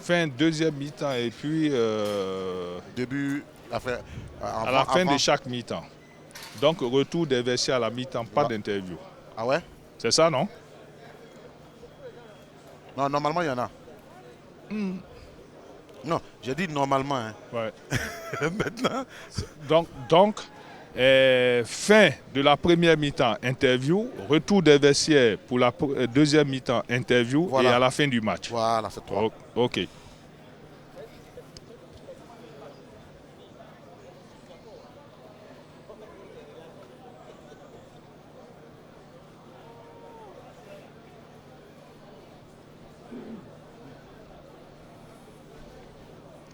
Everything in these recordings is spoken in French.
fin deuxième mi-temps et puis Début, à la fin de chaque mi-temps. Donc retour des vestiaires à la mi-temps, pas d'interview. Ah ouais? C'est ça, non? Non, normalement, il y en a. Non, j'ai dit normalement. Hein. Ouais. Maintenant. Donc fin de la première mi-temps, interview. Retour des vestiaires pour la deuxième mi-temps, interview. Voilà. Et à la fin du match. Voilà, c'est trois. Ok.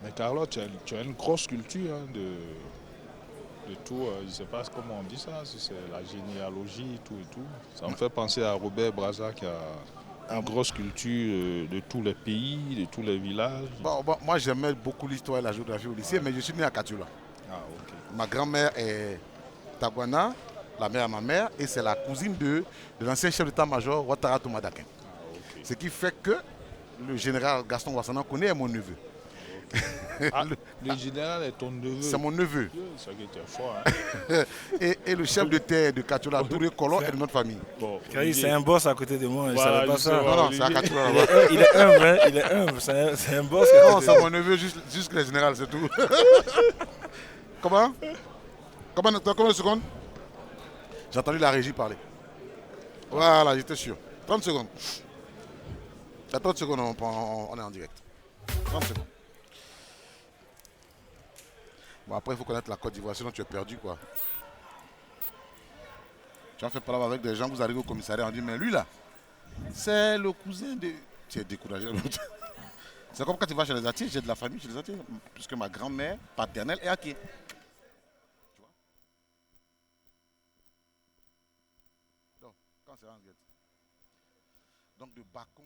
Mais Carlo, tu as une grosse culture hein, de tout. Je ne sais pas comment on dit ça, si c'est la généalogie, tout et tout. Ça me fait penser à Robert Brazza qui a une grosse culture de tous les pays, de tous les villages. Bon, moi, j'aimais beaucoup l'histoire et la géographie au lycée, mais je suis né à Katula. Ah, ok. Ma grand-mère est Taguana, la mère à ma mère, et c'est la cousine de l'ancien chef d'état-major Ouattara Toumadakin. Ah, ok. Ce qui fait que le général Gaston Ouassana connaît mon neveu. Ah, le général est ton neveu. C'est mon neveu. C'est que tu es fort. Hein? et le chef de terre de Katula, Touré Colon, est de notre famille. Bon, C'est un boss à côté de moi, Voilà, je ne savais pas ça. Non, c'est à Katula là-bas. Il est humble, hein? Il est humble, c'est un boss. Non, c'est mon neveu, juste le général, c'est tout. Comment de secondes? J'ai entendu la régie parler. Voilà, j'étais sûr. 30 secondes. À 30 secondes, on est en direct. 30 secondes. Bon, après, il faut connaître la Côte d'Ivoire, sinon tu es perdu, quoi. Tu en fais parler avec des gens, vous arrivez au commissariat, on dit, mais lui, là, c'est le cousin de... Tu es découragé, l'autre. C'est comme quand tu vas chez les Atis, j'ai de la famille chez les Atis, puisque ma grand-mère paternelle est à qui? Donc, quand c'est en guette. Donc, de Bacon.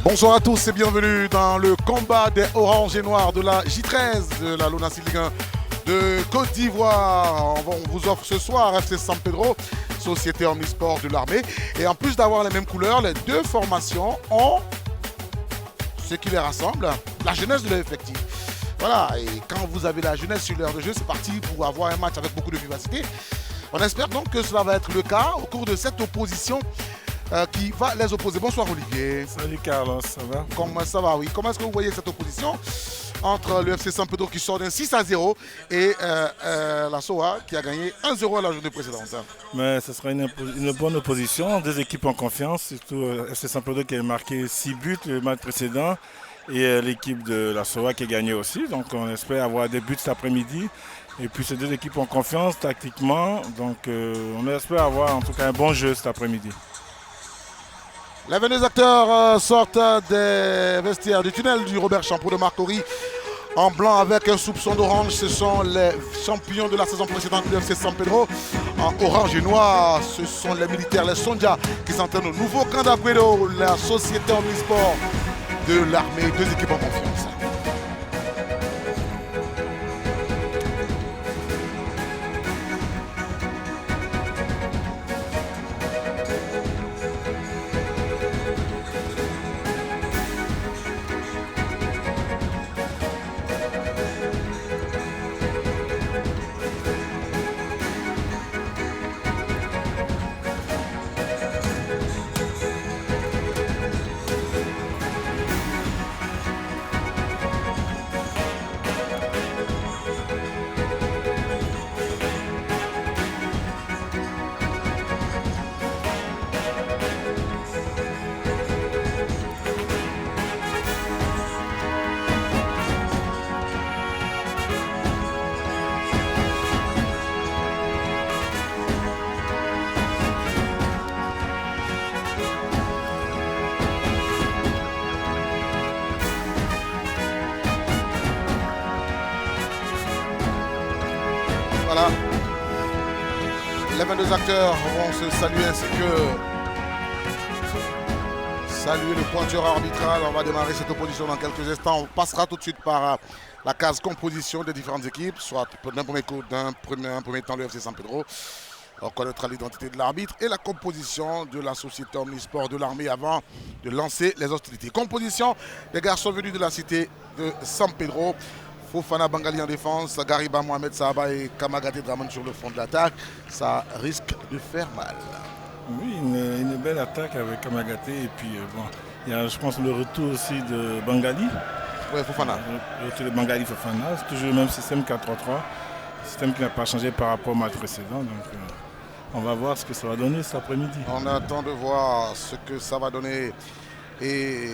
Bonsoir à tous et bienvenue dans le combat des Oranges et Noirs de la J13 de la LONASI Ligue 1 de Côte d'Ivoire. On vous offre ce soir FC San Pedro, société omnisport de l'armée. Et en plus d'avoir les mêmes couleurs, les deux formations ont ce qui les rassemble, la jeunesse de l'effectif. Voilà, et quand vous avez la jeunesse sur l'heure de jeu, c'est parti pour avoir un match avec beaucoup de vivacité. On espère donc que cela va être le cas au cours de cette opposition qui va les opposer. Bonsoir Olivier. Salut Carlos, ça va? Comment ça va, oui. Comment est-ce que vous voyez cette opposition entre le FC San Pedro qui sort d'un 6-0 et la SOA qui a gagné 1-0 à la journée précédente? Mais ce sera une bonne opposition, deux équipes en confiance, surtout FC San Pedro qui a marqué 6 buts le match précédent et l'équipe de la SOA qui a gagné aussi. Donc on espère avoir des buts cet après-midi. Et puis ces deux équipes en confiance tactiquement, donc on espère avoir en tout cas un bon jeu cet après-midi. Les 22 acteurs sortent des vestiaires du tunnel du Robert Champoux de Marcory en blanc avec un soupçon d'orange. Ce sont les champions de la saison précédente du FC San Pedro. En orange et noir, ce sont les militaires, les Sondia qui s'entraînent au nouveau camp d'Aguero, la société omnisport de l'armée. Deux équipes en confiance. Voilà. Les 22 acteurs vont se saluer ainsi que saluer le pointeur arbitral. On va démarrer cette opposition dans quelques instants. On passera tout de suite par la case composition des différentes équipes, soit d'un premier temps le FC San Pedro. On connaîtra l'identité de l'arbitre et la composition de la société Omnisport de l'armée avant de lancer les hostilités. Composition des garçons venus de la cité de San Pedro. Fofana Bangali en défense, Gariba Mohamed Sahaba et Kamagaté Draman sur le front de l'attaque. Ça risque de faire mal. Oui, une belle attaque avec Kamagaté. Et puis, bon, il y a, je pense, le retour aussi de Bangali. Oui, Fofana. Le retour de Bangali Fofana. C'est toujours le même système 4-3-3. Système qui n'a pas changé par rapport au match précédent. Donc, on va voir ce que ça va donner cet après-midi. On attend de voir ce que ça va donner et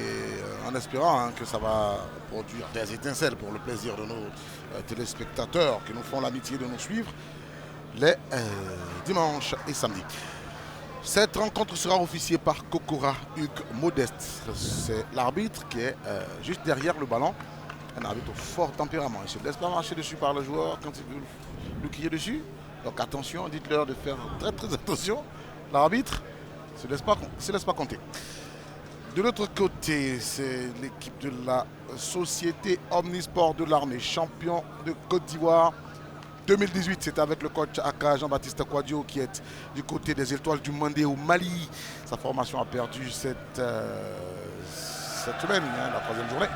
en espérant que ça va produire des étincelles pour le plaisir de nos téléspectateurs qui nous font l'amitié de nous suivre les dimanches et samedis. Cette rencontre sera officiée par Kokora Hugues Modeste. C'est l'arbitre qui est juste derrière le ballon. Un arbitre au fort tempérament. Il ne se laisse pas marcher dessus par le joueur quand il veut lui crier dessus. Donc attention, dites-leur de faire très très attention. L'arbitre ne se laisse pas compter. De l'autre côté, c'est l'équipe de la société Omnisport de l'armée, champion de Côte d'Ivoire 2018. C'est avec le coach Aka Jean-Baptiste Kouadio qui est du côté des étoiles du Mandé au Mali. Sa formation a perdu cette semaine, la troisième journée.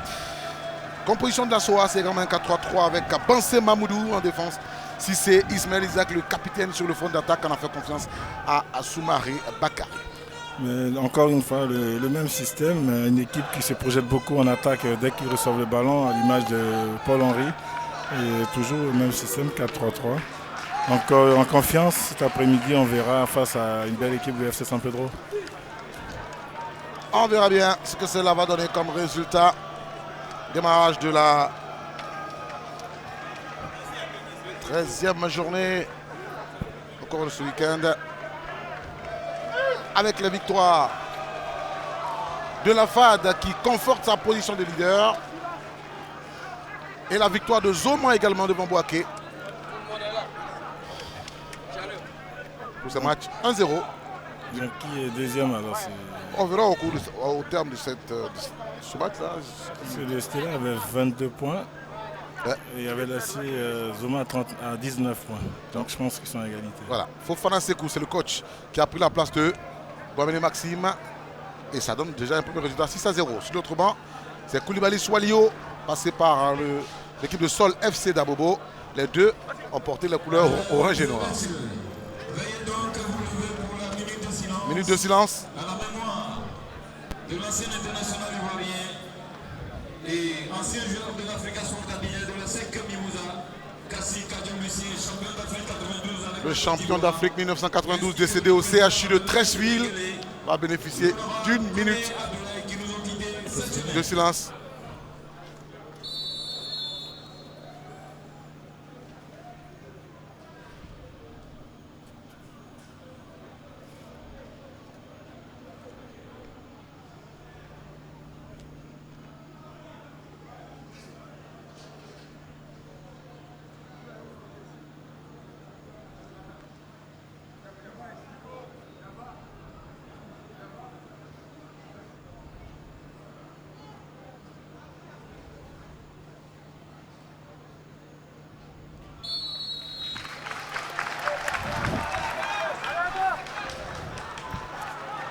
Composition de la SOA, c'est également un 4-3-3 avec Bansé Mamoudou en défense. Si c'est Ismaël Isaac, le capitaine sur le front d'attaque, on a fait confiance à Soumaré Bakary. Mais encore une fois, le même système, une équipe qui se projette beaucoup en attaque dès qu'ils reçoivent le ballon, à l'image de Paul-Henri. Et toujours le même système, 4-3-3. Encore en confiance, cet après-midi, on verra face à une belle équipe du FC San Pedro. On verra bien ce que cela va donner comme résultat. Démarrage de la 13e journée au cours de ce week-end. Avec la victoire de la FAD qui conforte sa position de leader. Et la victoire de Zoma également devant Boaké. Pour ce match 1-0. Donc, qui est deuxième alors? On verra au terme de ce match-là. Le Stella avait 22 points. Ouais. Et il y avait laissé Zoma à 19 points. Donc je pense qu'ils sont à égalité. Voilà. Fofana Sekou, c'est le coach qui a pris la place de Boamene Maxime. Et ça donne déjà un premier résultat 6-0. Sur l'autre banc, c'est Koulibaly Swalio, passé par l'équipe de Sol FC d'Abobo. Les deux ont porté la couleur orange et noir. Minute de silence. À la mémoire de l'ancien international ivoirien et ancien joueur de l'Afrique Cabinet de la SEC Mimouza, Kassi Kadiou Lucie, champion d'Afrique 92. Le champion d'Afrique 1992 décédé au CHU de Treichville va bénéficier d'une minute de silence.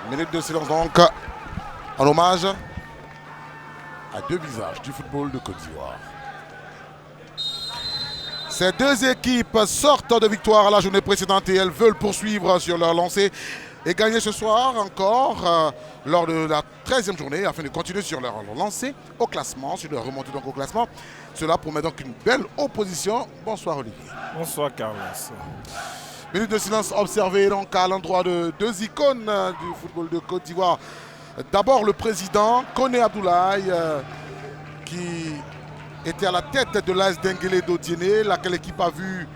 Minute de silence donc en hommage à deux visages du football de Côte d'Ivoire. Ces deux équipes sortent de victoire à la journée précédente et elles veulent poursuivre sur leur lancée et gagner ce soir encore lors de la 13e journée afin de continuer sur leur lancée au classement, sur leur remontée donc au classement. Cela promet donc une belle opposition. Bonsoir Olivier. Bonsoir Carlos. Minute de silence observée donc à l'endroit de deux icônes du football de Côte d'Ivoire. D'abord le président Koné Abdoulaye qui était à la tête de l'AS Denguélé d'Odiéné, laquelle équipe a vu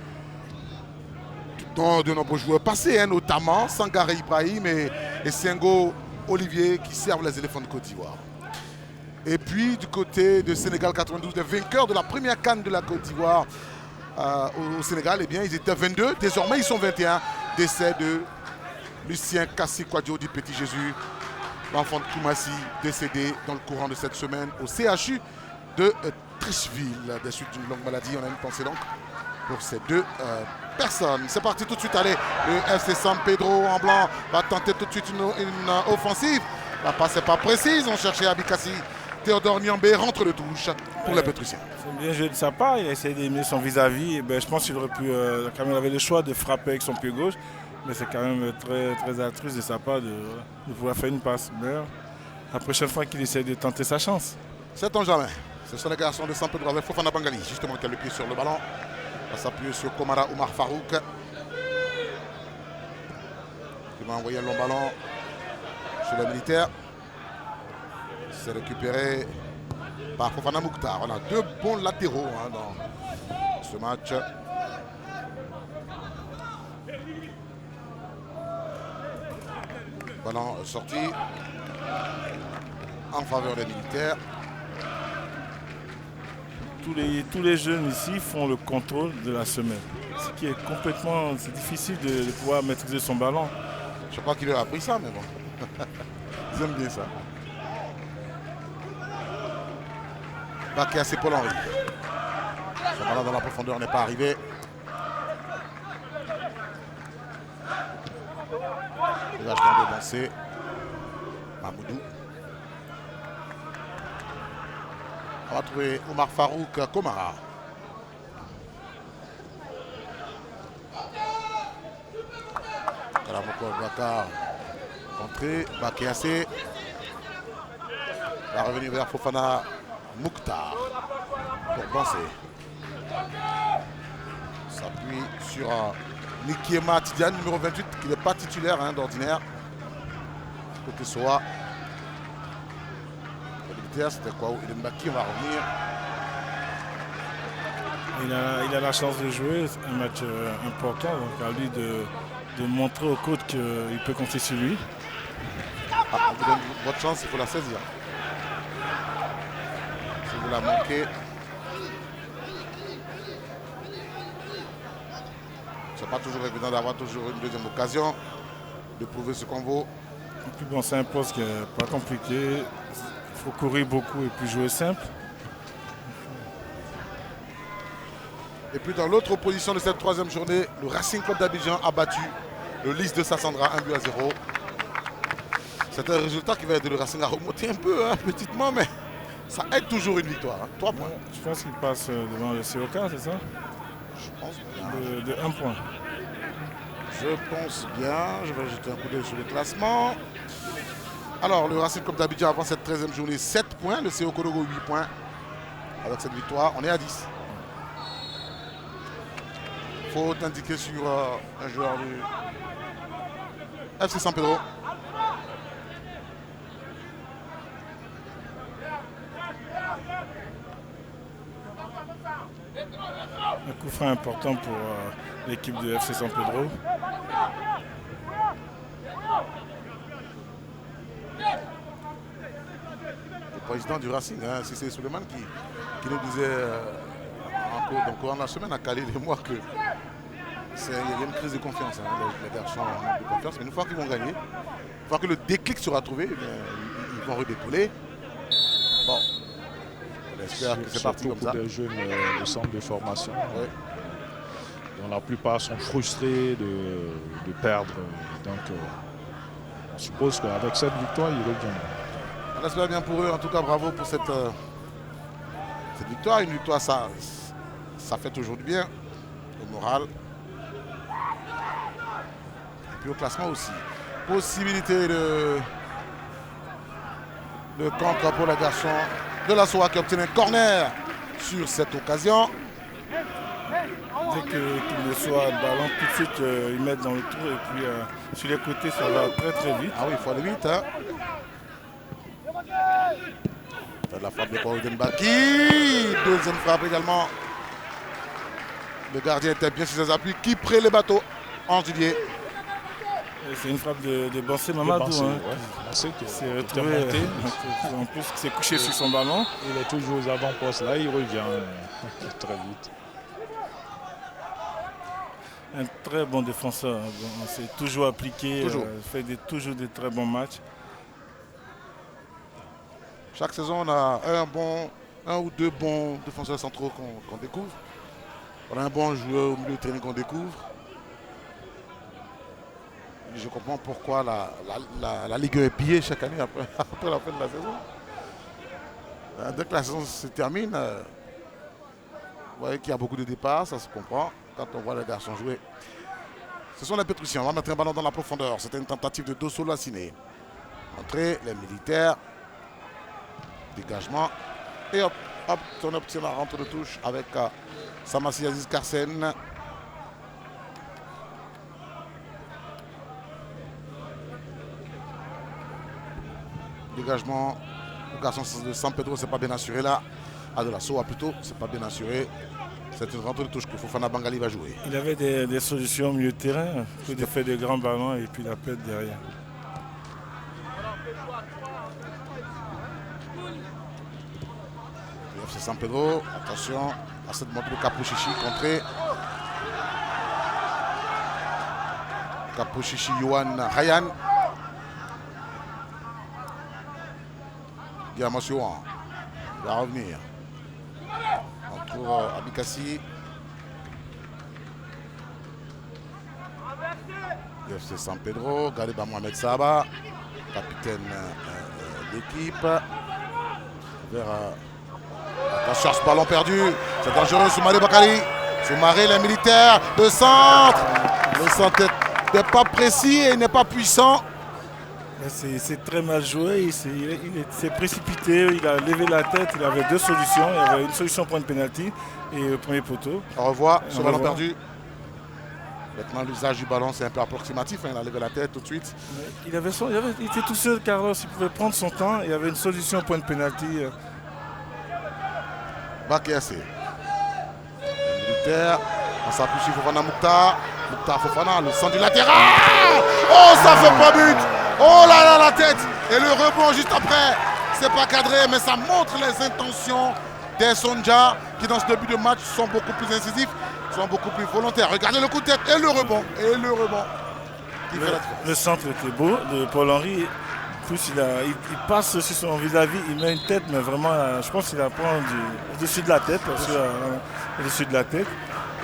de nombreux joueurs passer, notamment Sangaré Ibrahim et Sengo Olivier qui servent les éléphants de Côte d'Ivoire. Et puis du côté de Sénégal 92, les vainqueurs de la première CAN de la Côte d'Ivoire, au Sénégal, eh bien, ils étaient 22. Désormais, ils sont 21. Décès de Lucien Kassi Kouadio du Petit Jésus, l'enfant de Koumassi, décédé dans le courant de cette semaine au CHU de Tricheville. Des suites d'une longue maladie, on a une pensée donc pour ces deux personnes. C'est parti tout de suite, allez, le FC San Pedro en blanc va tenter tout de suite une offensive. La passe n'est pas précise, on cherchait Abikassi. Théodore Niambé rentre de touche pour les Pétruciens. C'est bien joué de sa part, il a essayé d'aimer son vis-à-vis. Je pense qu'il aurait pu, quand même, il avait le choix de frapper avec son pied gauche, mais c'est quand même très, très altruiste de sa part de pouvoir faire une passe. Mais la prochaine fois qu'il essaie de tenter sa chance. C'est en jamais. Ce sont les garçons de San Pedro avec Fofana Bangali, justement qui a le pied sur le ballon. Va s'appuyer sur Komara Oumar Farouk. Il va envoyer un long ballon sur les militaires. C'est récupéré par Fofana Mouktar. On a deux bons latéraux dans ce match. Ballon sorti en faveur des militaires. Tous les jeunes ici font le contrôle de la semelle. Ce qui est complètement... C'est difficile de pouvoir maîtriser son ballon. Je crois qu'il a appris ça, mais bon. Ils aiment bien ça. Baké à ses Paul Henry. Ce ballon dans la profondeur n'est pas arrivé. Dégagement dévancé. Mamoudou. On va trouver Oumar Farouk Komara. Kalamoko Bakar. Entrée. Baké assez. Va revenir vers Fofana Mouktar pour penser. S'appuie sur Nikiema Tidiane, numéro 28, qui n'est pas titulaire d'ordinaire. Côté Soa. C'était quoi? Il Mbaki, on va revenir. Il a la chance de jouer un match important, donc à lui de montrer au coach qu'il peut compter sur lui. On vous donne votre chance, il faut la saisir. Si vous la manquez, c'est pas toujours évident d'avoir toujours une deuxième occasion de prouver ce qu'on vaut. Et puis bon, c'est un poste qui n'est pas compliqué. Il faut courir beaucoup et puis jouer simple. Et puis dans l'autre opposition de cette troisième journée, le Racing Club d'Abidjan a battu le Lys de Sassandra 1-0. C'est un résultat qui va aider le Racing à remonter un peu, petitement, mais ça aide toujours une victoire. 3 points. Je pense qu'il passe devant le COK, c'est ça? Je pense bien. De 1 point. Je pense bien. Je vais jeter un coup d'œil sur le classement. Alors, le Racing Club d'Abidjan avant cette 13e journée, 7 points. Le CO Korogo, 8 points. Avec cette victoire, on est à 10. Faute indiquée sur un joueur du FC San Pedro. Un coup franc important pour l'équipe de FC San Pedro. Le président du Racing, c'est Suleiman qui nous disait dans le courant de la semaine à Calais et moi qu'il y a une crise de confiance. Les garçons ont de confiance, mais une fois qu'ils vont gagner, une fois que le déclic sera trouvé, ils vont redépouler. Bon, on espère que c'est parti comme ça. Pour des jeunes de centre de formation, ouais, dont la plupart sont frustrés de perdre. Donc, on suppose qu'avec cette victoire, ils reviennent. On espère bien pour eux. En tout cas, bravo pour cette victoire. Une victoire, ça fait toujours du bien au moral. Et puis au classement aussi. Possibilité de contre pour les garçons de la SOA qui obtient un corner sur cette occasion. Dès qu'il le soit, le ballon, tout de suite, ils mettent dans le trou. Et puis sur les côtés, ça va très très vite. Ah oui, il faut aller vite. C'est la frappe de Paul Mbaki. Deuxième frappe également. Le gardien était bien sur ses appuis. Qui prend le bateau en Didier. C'est une frappe de Bansé Mamadou. Bansé qui s'est retrouvé. En plus, il s'est couché sur son ballon. Il est toujours aux avant-postes là, il revient très vite. un très bon défenseur. Bon, c'est toujours appliqué, Toujours. fait toujours des très bons matchs. Chaque saison, on a un ou deux bons défenseurs centraux qu'on découvre. On a un bon joueur au milieu de terrain qu'on découvre. Je comprends pourquoi la Ligue 1 est pillée chaque année après la fin de la saison. Dès que la saison se termine, vous voyez qu'il y a beaucoup de départs, ça se comprend quand on voit les garçons jouer. Ce sont les Pétrusiens. On va mettre un ballon dans la profondeur. C'était une tentative de Dosso Lassiné. Entrée, les militaires. Dégagement. Et hop, on obtient la rentre de touche avec Samassi Aziz Karsen. Dégagement. Le garçon de San Pedro, c'est pas bien assuré là. De la Soa plutôt, c'est pas bien assuré. C'est une rentre de touche que Fofana Bangali va jouer. Il avait des solutions au milieu de terrain, il fait des grands ballons et puis la pète derrière. C'est San Pedro, attention à cette montée de Capochichi contrée. Capochichi Yohan Hayan. Guillermo Siohan va revenir. Entour Abikassi. FC San Pedro, Galiba Mohamed Saba, capitaine d'équipe. Attention à ce ballon perdu, c'est dangereux. Soumaré Bakari, Soumaré les militaires, le centre. Le centre n'est pas précis et n'est pas puissant. C'est très mal joué, il s'est précipité, il a levé la tête, il avait deux solutions. Il y avait une solution pour une pénalty et le premier poteau. On revoit ce ballon perdu. Maintenant l'usage du ballon c'est un peu approximatif, hein, il a levé la tête tout de suite. Il était tout seul, Carlos, il pouvait prendre son temps, il y avait une solution pour une pénalty. Bakiassé. Militaire, on s'appuie sur Fofana Mouktar. Mouktar Fofana, le centre du latéral. Oh, ça fait pas but. Oh là là, la tête. Et le rebond juste après. C'est pas cadré, mais ça montre les intentions des Sonja qui dans ce début de match sont beaucoup plus incisifs, sont beaucoup plus volontaires. Regardez le coup de tête et le rebond. Et le rebond. Le centre était beau de Paul-Henri. En plus, il passe sur son vis-à-vis, il met une tête, mais vraiment, je pense qu'il la prend au-dessus de la tête, au-dessus de la tête.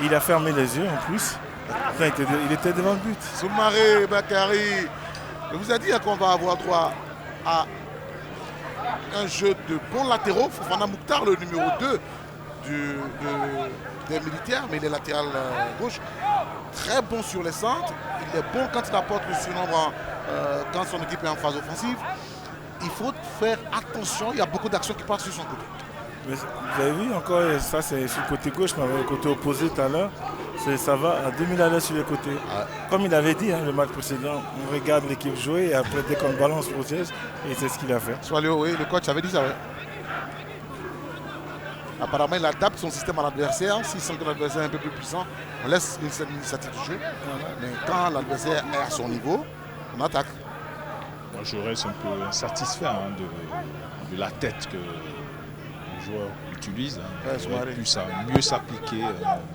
Et il a fermé les yeux en plus. Enfin, il était devant le but. Soumaré Bakari, je vous ai dit qu'on va avoir droit à un jeu de bons latéraux. Fofana Mouktar, le numéro 2 des militaires, mais il est latéral gauche. Très bon sur les centres. Il est bon quand il apporte le surnombre quand son équipe est en phase offensive. Il faut faire attention, il y a beaucoup d'actions qui partent sur son côté. Mais vous avez vu encore, ça c'est sur le côté gauche, mais le côté opposé tout à l'heure, ça va à 2000 à l'heure sur les côtés. Ouais. Comme il avait dit le match précédent, on regarde l'équipe jouer et après dès qu'on balance le protège, et c'est ce qu'il a fait. Soalio, oui, le coach avait dit ça, oui. Apparemment, il adapte son système à l'adversaire. S'il sent que l'adversaire est un peu plus puissant, on laisse l'initiative du jeu. Mais quand l'adversaire est à son niveau, on attaque. Moi, je reste un peu insatisfait de la tête que les joueurs utilisent. Il aurait pu mieux s'appliquer,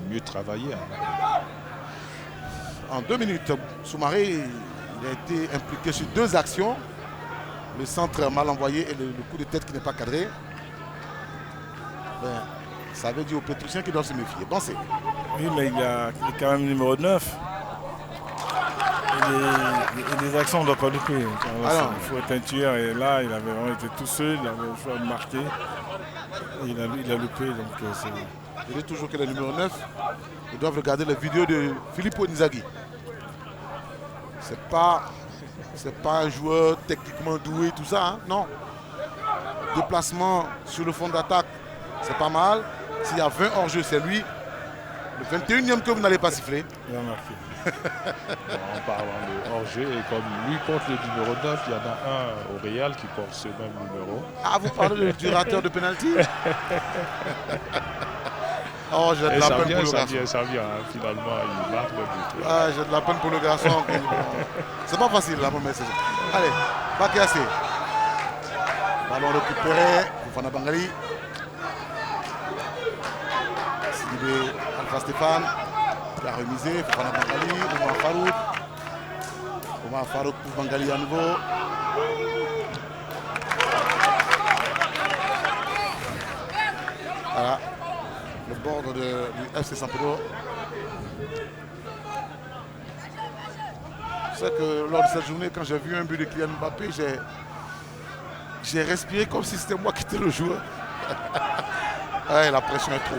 mieux travailler. En 2 minutes, Soumaré il a été impliqué sur 2 actions. Le centre mal envoyé et le coup de tête qui n'est pas cadré. Ça veut dire aux Pétrusiens qu'ils doivent se méfier. Pensez. Oui, mais il est quand même numéro 9. Et les actions, on ne doit pas louper. Il faut être un tueur. Et là, il avait vraiment été tout seul. Il avait le choix de marquer. Et il a loupé. Donc, je dis toujours que le numéro 9, ils doivent regarder les vidéos de Filippo Inzaghi. C'est pas un joueur techniquement doué, tout ça. Hein? Non. Déplacement sur le fond d'attaque. C'est pas mal. S'il y a 20 hors-jeu, c'est lui. Le 21e que vous n'allez pas siffler. Il a marqué. En parlant de hors-jeu, et comme lui porte le numéro 9, il y en a un au Real qui porte ce même numéro. Ah, vous parlez du rateur de pénalty. Oh, j'ai de la peine pour le garçon. Ça vient, hein. Finalement, il marque le but. Ah, j'ai de la peine pour le garçon. C'est pas facile la première saison. Allez, Bakiassé. Ballon récupéré pour Fofana Bangali. Alpha Stéphane, qui a remisé, Fofana Bangali, Oumar Farouk. Oumar Farouk pour Bangali à nouveau. Voilà, le bord du FC San Pedro. Je sais que lors de cette journée, quand j'ai vu un but de Kylian Mbappé, j'ai respiré comme si c'était moi qui étais le joueur. Ouais, la pression est trop.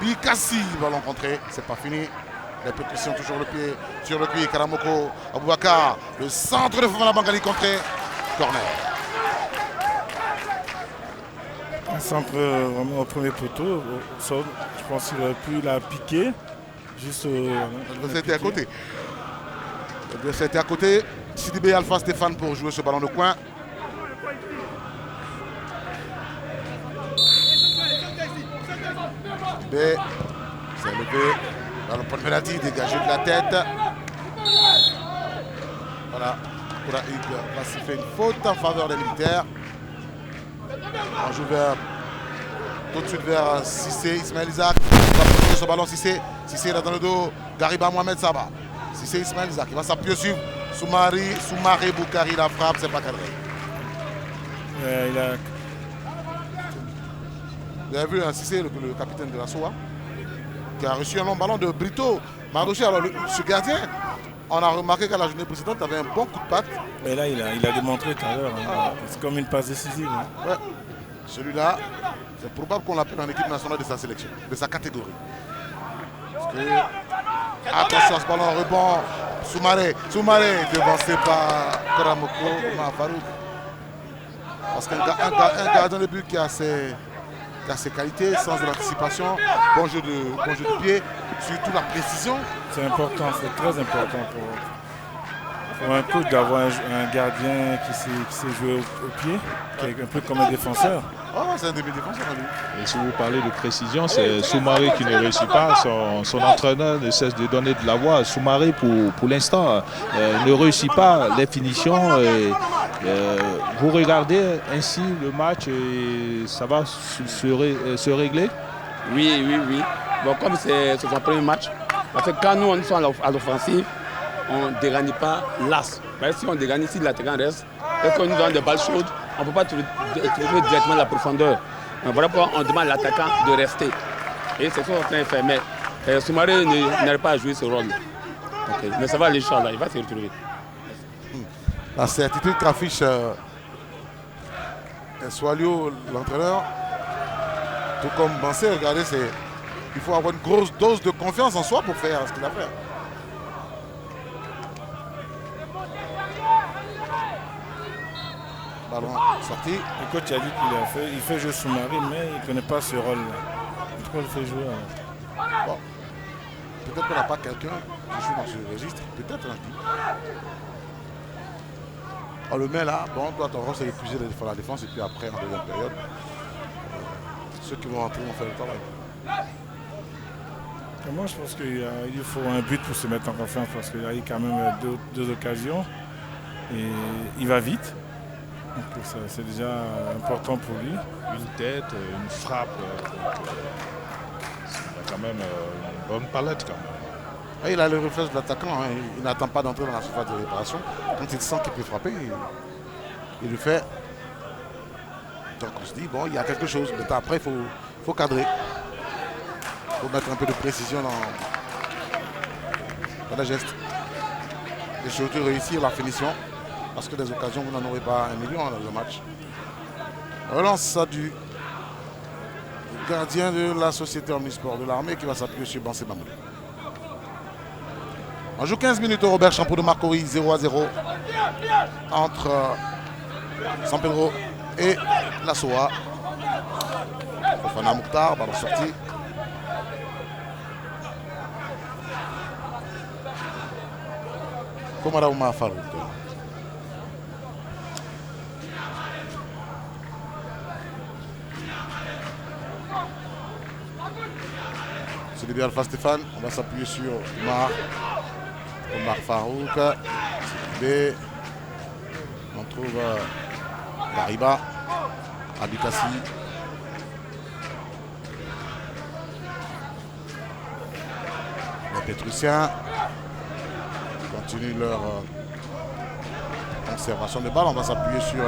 Bikassi va l'encontrer, c'est pas fini. Les percussions toujours le pied sur le pied. Karamoko, Aboubakar, le centre de Fofana Bangali contré. Corner. Un centre vraiment au premier poteau. Je pense qu'il aurait pu la piquer. Juste C'était à côté. C'était à côté. Sidibé Alpha Stéphane pour jouer ce ballon de coin. Sidibé s'est levé dans le point de pénalty, dégagé de la tête. Voilà. Kouraïg va siffler une faute en faveur des militaires. On joue tout de suite vers Cissé, Ismaël Isaac. Il va protéger ce ballon, Cissé. Cissé là dans le dos. Gariba Mohamed Saba. Cissé, Ismaël Isaac. Il va s'appuyer sur Soumaré Boukari. La frappe, c'est pas cadré. Vous avez vu Cissé, le capitaine de la SOA, qui a reçu un long ballon de Brito Mardoché. Alors, ce gardien, on a remarqué qu'à la journée précédente, il avait un bon coup de patte. Et là, il a démontré tout à l'heure. C'est comme une passe décisive. Ouais. Celui-là, c'est probable qu'on l'appelle en équipe nationale de sa sélection, de sa catégorie. Parce que, attention à ce ballon, rebond. Soumaré, devancé par Karamoko, Oumar Farouk. Parce qu'un gardien de but qui a ses qualités, sens de l'anticipation, bon jeu de pied, surtout la précision. C'est important, c'est très important pour un coach d'avoir un gardien qui sait jouer au pied, qui est un peu comme un défenseur. Oh, c'est un demi-défenseur. Et si vous parlez de précision, c'est Soumaré qui ne réussit pas. Son entraîneur ne cesse de donner de la voix. Soumaré, pour l'instant, ne réussit pas les finitions. Vous regardez ainsi le match et ça va se régler? Oui. Bon, comme c'est son premier match, parce que quand nous on est à l'offensive, on ne dégagne pas l'as. Si on dégagne, si l'attaquant reste, et qu'on nous donne des balles chaudes, on ne peut pas trouver directement la profondeur. Voilà pourquoi on demande à l'attaquant de rester. Et c'est ce qu'on est en train de faire. Mais Soumaré n'arrive pas à jouer ce rôle. Okay. Mais ça va aller, Inch'Allah, il va se retrouver. La certitude qu'affiche Soalio, l'entraîneur, tout comme Bansé, regardez, il faut avoir une grosse dose de confiance en soi pour faire ce qu'il a fait. Ballon sorti. Le coach a dit qu'il fait jouer Soumaré, mais il ne connaît pas ce rôle-là. Pourquoi il fait jouer Bon. Peut-être qu'on n'a pas quelqu'un qui joue dans ce registre. Peut-être un type. On le met là. Bon, toi, ton rôle, c'est d'épuiser la défense. Et puis après, en deuxième période, ceux qui vont rentrer vont faire le travail. Moi, je pense qu'il faut un but pour se mettre en confiance parce qu'il a eu quand même deux occasions. Et il va vite. Donc c'est déjà important pour lui. Une tête, une frappe. C'est quand même une bonne palette quand même. Et il a le réflexe de l'attaquant. Hein. Il n'attend pas d'entrer dans la surface de réparation. Quand il sent qu'il peut frapper, il le fait. Donc on se dit, bon, il y a quelque chose. Mais après, il faut cadrer. Il faut mettre un peu de précision dans le geste. Et surtout réussir la finition. Parce que des occasions, vous n'en aurez pas 1 million dans le match. Relance ça du gardien de la société Omnisport de l'armée qui va s'appuyer sur Bansé Mamoudou. On joue 15 minutes au Robert Champoux de Marcory, 0-0 entre San Pedro et la SOA. Fofana Mouktar, ballon sorti. Komara Oumar Farouk. C'est bien Alpha Stéphane, on va s'appuyer sur Oumar Farouk. B. On trouve Gariba, Abikassi. Pétrusien continue leur conservation de balle. On va s'appuyer sur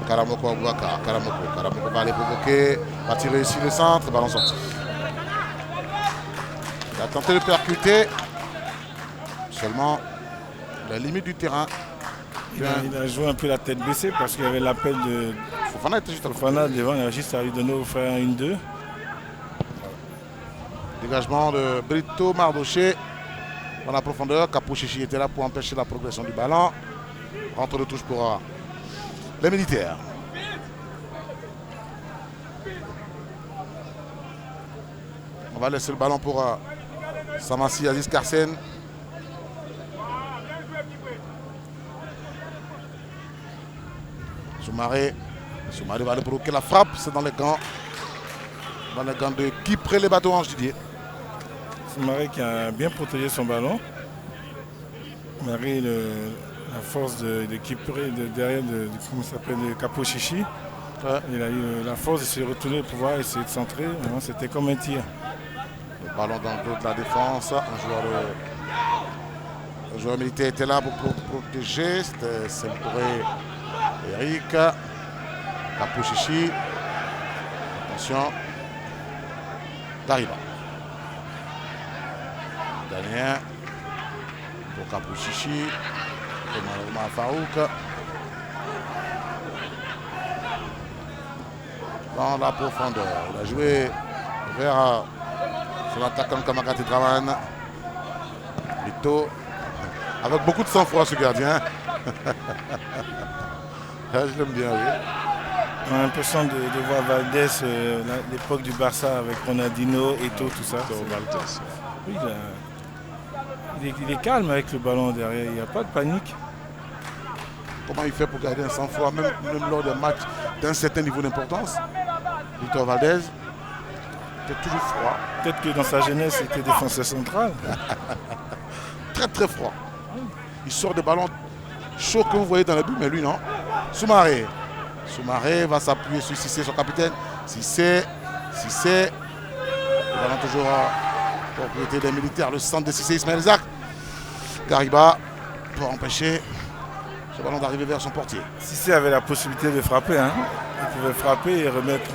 Karamoko Abouaka. Karamoko va aller provoquer, va tirer ici le centre, ballon sorti. Il a tenté de percuter. Seulement la limite du terrain. Il a joué un peu la tête baissée parce qu'il y avait l'appel de Fofana était juste à Fofana devant, il a juste à lui donner au frère 1-2. Dégagement de Brito Mardoché dans la profondeur. Capo Chichi était là pour empêcher la progression du ballon. Rentre de touche pour les militaires. On va laisser le ballon pour Samassi Aziz Karsen. Soumaré va aller bloquer la frappe, c'est dans les gants. Dans les gants de Kipré les bateaux Ange Didier. Soumaré qui a bien protégé son ballon. Marie, la force de Kipré derrière comment s'appelle, de Capo Chichi. Ouais. Il a eu la force de se retourner pour pouvoir essayer de centrer. C'était comme un tir. Le ballon dans le dos de la défense. Un joueur militaire était là pour protéger. C'était Semporé Eric. Capo Chichi. Attention. Dariba. Daniel. Pour Capo Chichi. Omar Farouk. Dans la profondeur. Il a joué vers son attaquant Kamakati Draman. Vito. Avec beaucoup de sang-froid ce gardien. Je l'aime bien, oui. On a l'impression de voir Valdés, l'époque du Barça avec Ronaldinho, Eto'o, tout ça. Oui, il est calme avec le ballon derrière, il n'y a pas de panique. Comment il fait pour garder un sang-froid, même lors d'un match d'un certain niveau d'importance? Victor Valdés était toujours froid. Peut-être que dans sa jeunesse, il était défenseur central. Très très froid. Il sort des ballons chauds que vous voyez dans le but, mais lui non. Soumaré va s'appuyer sur Cissé, son capitaine. Cissé. Le ballon toujours en propriété des militaires. Le centre de Cissé, Ismaël Zak. Gariba pour empêcher ce ballon d'arriver vers son portier. Cissé avait la possibilité de frapper. Hein. Il pouvait frapper et remettre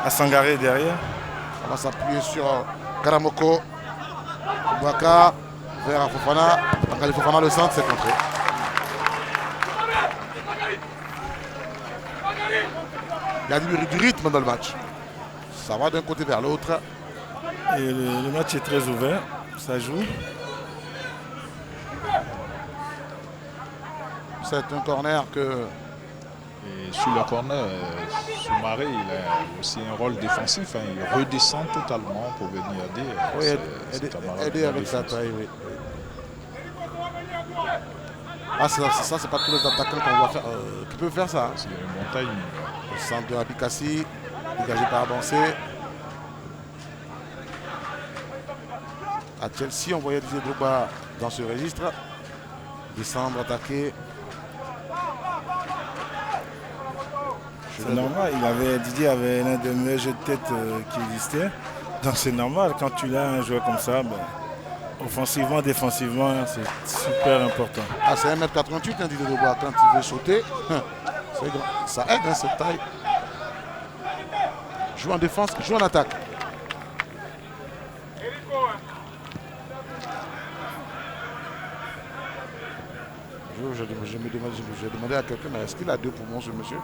à Sangaré derrière. On va s'appuyer sur Karamoko. Bouaka vers Fofana. Quand Fofana le centre, c'est contré. Il y a du rythme dans le match. Ça va d'un côté vers l'autre. Et le match est très ouvert. Ça joue. C'est un corner que... Et sur le corner, Soumaré, il a aussi un rôle défensif. Hein. Il redescend totalement pour venir aider. Oui, aider avec sa taille, oui. Ah, ça c'est pas tous les attaquants qu'on voit faire, qui peuvent faire ça. C'est une montagne. Le centre de Abikassi, dégagé par Avancé. À Chelsea, on voyait Didier Drogba dans ce registre. Descendre, attaquer. C'est normal, Didier avait l'un des meilleurs jeux de tête qui existait. Donc c'est normal, quand tu as un joueur comme ça, offensivement, défensivement, c'est super important. Ah, c'est 1m88 hein, Didier Drogba, quand il veut sauter. Ça aide hein, cette taille. Joue en défense, joue en attaque. J'ai demandé à quelqu'un, mais est-ce qu'il a 2 poumons ce monsieur?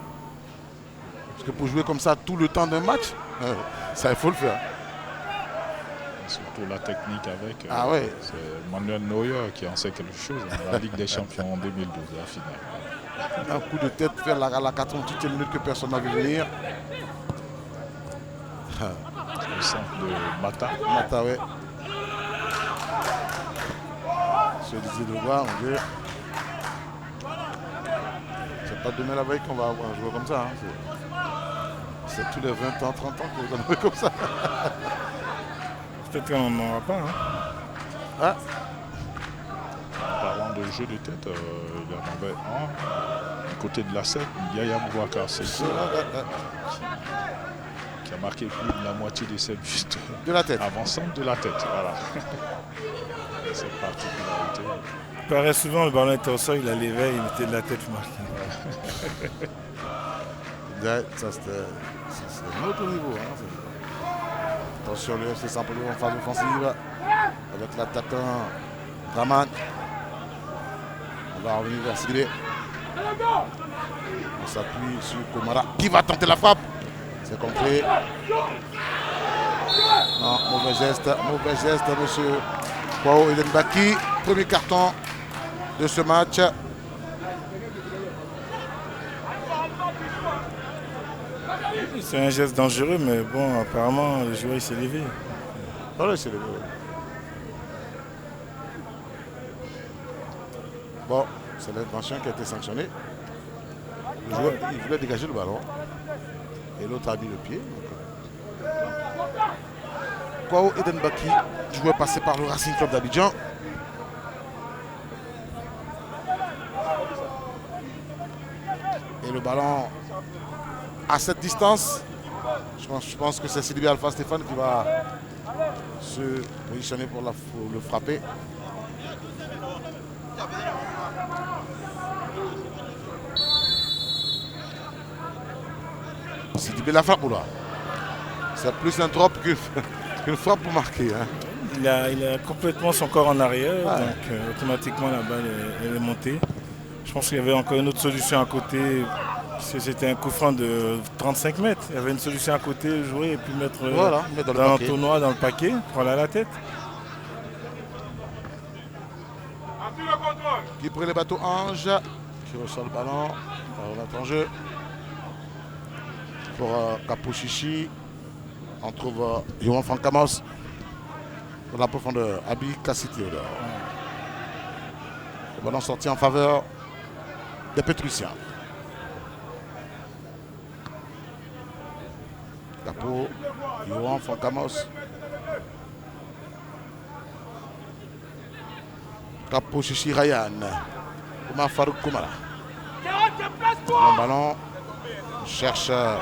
Parce que pour jouer comme ça tout le temps d'un match, ça il faut le faire. Surtout la technique avec. Ah ouais. C'est Manuel Neuer qui en sait quelque chose. Hein, la Ligue des Champions en 2012, la finale. Un coup de tête fait à la 88e minute que personne n'a vu venir. Le centre de Mata. Mata, ouais. Ce Didier Drogba, mon Dieu. C'est pas demain la veille qu'on va avoir un joueur comme ça. Hein. C'est tous les 20 ans, 30 ans que vous en avez comme ça. Peut-être qu'on n'en aura pas. Hein. Ah. En parlant de jeu de tête, il y en avait un du côté de la 7, Yaya Bouaka. C'est ça. qui a marqué plus de la moitié de ses buts De la tête. avançant de la tête. Voilà. Cette particularité. Il paraît souvent le ballon était au sol, il a levé, il était de la tête marqué. Ça, c'est un autre niveau. Hein. Attention, le FC Saint-Paul en phase offensive avec l'attaquant Draman. On va revenir vers Sidibé. On s'appuie sur Komara qui va tenter la frappe. C'est compris. Non, mauvais geste, monsieur Kwao Edenbaki. Premier carton de ce match. C'est un geste dangereux, mais bon, apparemment, le joueur il s'est levé. Non, il s'est levé. Bon, c'est l'intention qui a été sanctionnée. Le joueur, il voulait dégager le ballon. Et l'autre a mis le pied. Kwao Edenbaki, joueur passé par le Racing Club d'Abidjan. Et le ballon à cette distance, je pense que c'est Sidibé Alpha Stéphane qui va se positionner pour le frapper. Sidibé la frappe ou là. C'est plus un drop qu'une frappe pour marquer. Hein. Il a complètement son corps en arrière, donc automatiquement la balle elle est montée. Je pense qu'il y avait encore une autre solution à côté. C'était un coup franc de 35 mètres. Il y avait une solution à côté, jouer et puis mettre dans dans l'entonnoir, dans le paquet, pour aller à la tête. Qui prenait le bateau Ange, qui reçoit le ballon. On remet en jeu. Pour Kapouchichi. On trouve Johan Francamos. Pour la profondeur. Abi Kassi Théodore. Le ballon sorti en faveur des Pétruciens. Capo, Johan Francamos. Capo Chichi Ryan. Omar Farouk Koumara. Le ballon. On cherche le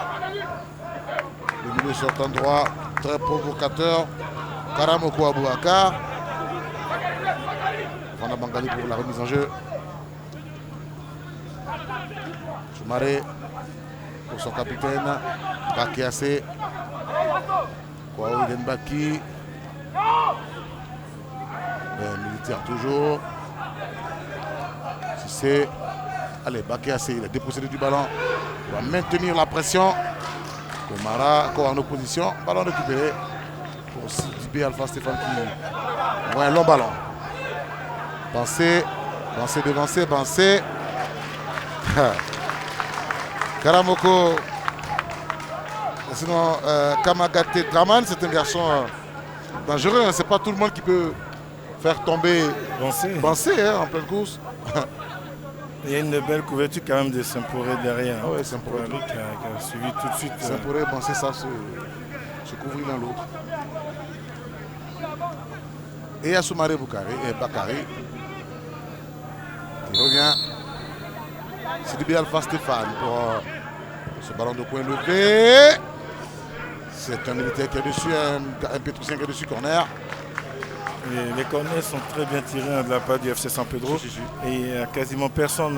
milieu sortant droit. Très provocateur. Karamoko Abouakar. Fana Bangali pour la remise en jeu. Soumaré pour son capitaine. Bakiassé. Kwao Edenbaki. Militaire toujours. Cissé. Allez, Bakiassé, il a dépossédé du ballon. Il va maintenir la pression. Komara encore en opposition. Ballon récupéré pour Sidibé Alpha Stéphane qui voit un long ballon. Pensez, devancer, pensez. Karamoko. Sinon, Kamagate Draman, c'est un garçon dangereux. Hein. C'est pas tout le monde qui peut faire tomber Bansé en pleine course. Il y a une belle couverture quand même de Saint-Poré derrière. Ah ouais, Saint-Poré qui a suivi tout de suite. Saint-Poré, Bansé, ça se couvrir l'un l'autre. Et Assoumare Bakari qui revient. Sidibé Alpha Stéphane pour ce ballon de coin levé. C'est un militaire qui est dessus, un Pétricien qui est dessus, corner. Les corners sont très bien tirés de la part du FC San Pedro. Si. Et il n'y a quasiment personne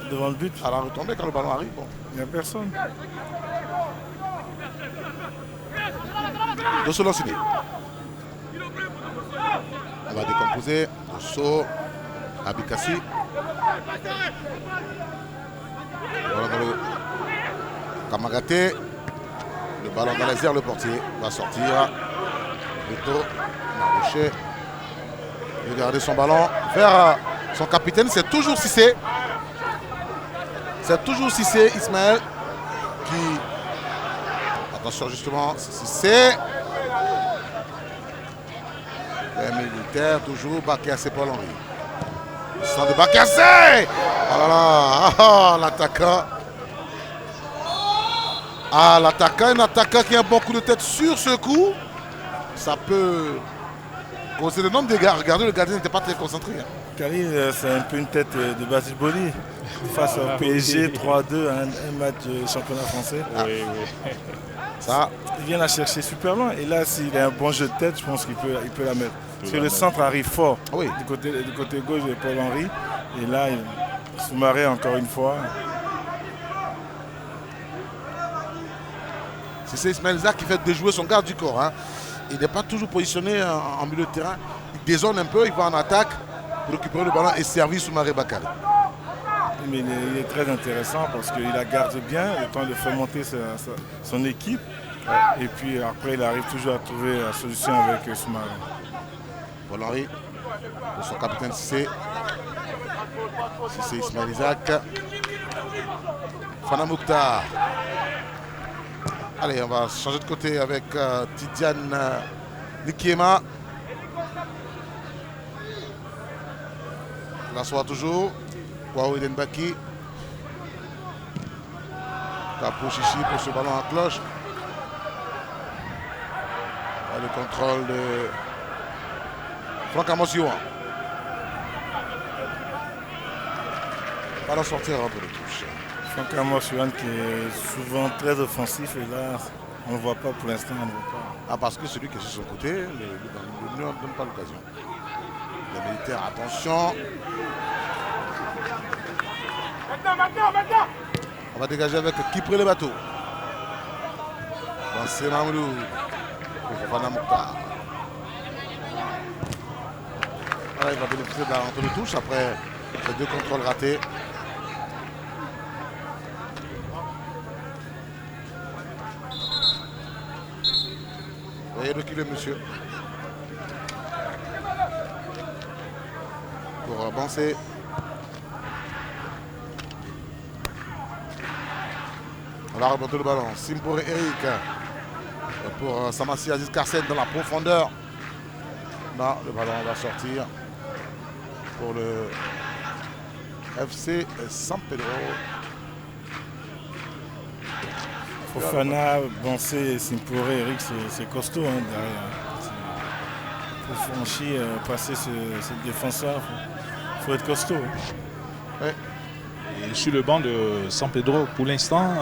devant le but. À la retombée, quand le ballon arrive, bon. Il n'y a personne. Dosso Lanciné. On va décomposer. Dosso, Abikassi. Kamagaté. Le ballon dans les airs, le portier va sortir. Beto, Marouché. Regardez son ballon vers son capitaine. C'est toujours Cissé. C'est toujours Cissé, Ismaël. Qui. Attention justement, c'est Cissé. Les militaires, toujours Bakiassé Paul-Henri. Le sang de Bakiassé. Oh là là, l'attaquant. L'attaquant, un attaquant qui a un bon coup de tête sur ce coup. Ça peut causer de nombreux dégâts. Regardez, le gardien n'était pas très concentré. Hein. Bakary, c'est un peu une tête de Basile Boli. Face au PSG 3-2, un match de championnat français. Oui, oui. Ça, Il vient la chercher super loin. Et là, s'il a un bon jeu de tête, je pense qu'il peut la mettre. Parce que le centre arrive fort oui. du côté gauche de Paul-Henri. Et là, Soumaré encore une fois. C'est Ismaël Zak qui fait déjouer son garde du corps. Hein. Il n'est pas toujours positionné en milieu de terrain. Il dézone un peu, il va en attaque pour récupérer le ballon et servir Soumaré Bakary. Mais il est très intéressant parce qu'il la garde bien, le temps de faire monter son équipe. Et puis après, il arrive toujours à trouver la solution avec Soumaré. Paul-Henri pour son capitaine Cissé. Cissé Ismaël Isaac. Fana Mouktar. Allez, on va changer de côté avec Tidiane Nikiema. La soirée toujours. Kwao Edenbaki. Tapo Chichi pour ce ballon à cloche. Et le contrôle de Franck Amos Yohan. Ballon sortir un peu de touche. Franck Amos Yohan qui est souvent très offensif et là, on ne le voit pas pour l'instant. On ne voit pas. Ah, parce que celui qui est sur son côté, ne donne pas l'occasion. Les militaires, attention. On va dégager avec qui prit le bateau. C'est Mamoudou pour Fana Mouktar. Voilà, il va bénéficier de la rentrée de touche après ces deux contrôles ratés. Veuillez reculer, monsieur. Pour avancer. On va remonter le ballon. Simpore Eric. Pour Samassi Aziz Karsen dans la profondeur. Non, le ballon va sortir pour le FC San Pedro. Fofana, Bansé, Simpore, Eric, c'est costaud hein, derrière. Pour franchir, passer ce défenseur, il faut être costaud. Ouais. Et sur le banc de San Pedro, pour l'instant,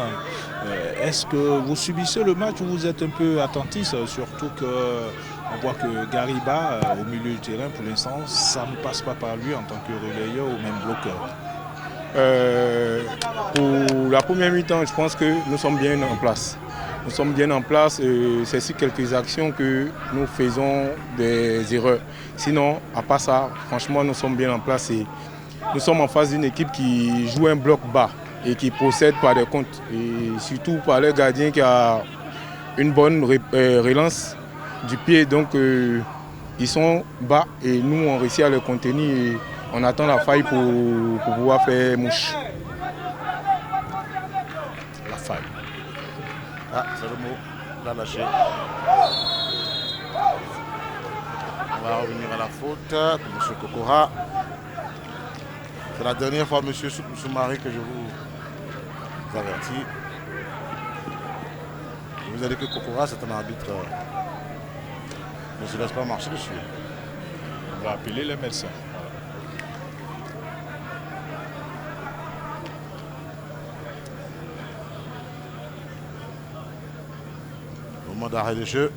est-ce que vous subissez le match ou vous êtes un peu attentif, surtout qu'on voit que Gariba, au milieu du terrain, pour l'instant, ça ne passe pas par lui en tant que relayeur ou même bloqueur. Pour la première mi-temps, je pense que nous sommes bien en place. Nous sommes bien en place. C'est sur quelques actions que nous faisons des erreurs. Sinon, à part ça, franchement, nous sommes bien en place. Et nous sommes en face d'une équipe qui joue un bloc bas et qui procède par des comptes. Et surtout par le gardien qui a une bonne relance du pied. Donc, ils sont bas et nous, on réussit à le contenir. Et on attend la faille pour pouvoir faire mouche. La faille. Ah, c'est le mot. Il a lâché. On va revenir à la faute de M. Kokora. C'est la dernière fois, M. Soumaré, que je vous avertis. Je vous ai dit que Kokora, c'est un arbitre. Ne se laisse pas marcher dessus. On va appeler les médecins. Moment d'arrêt de jeu.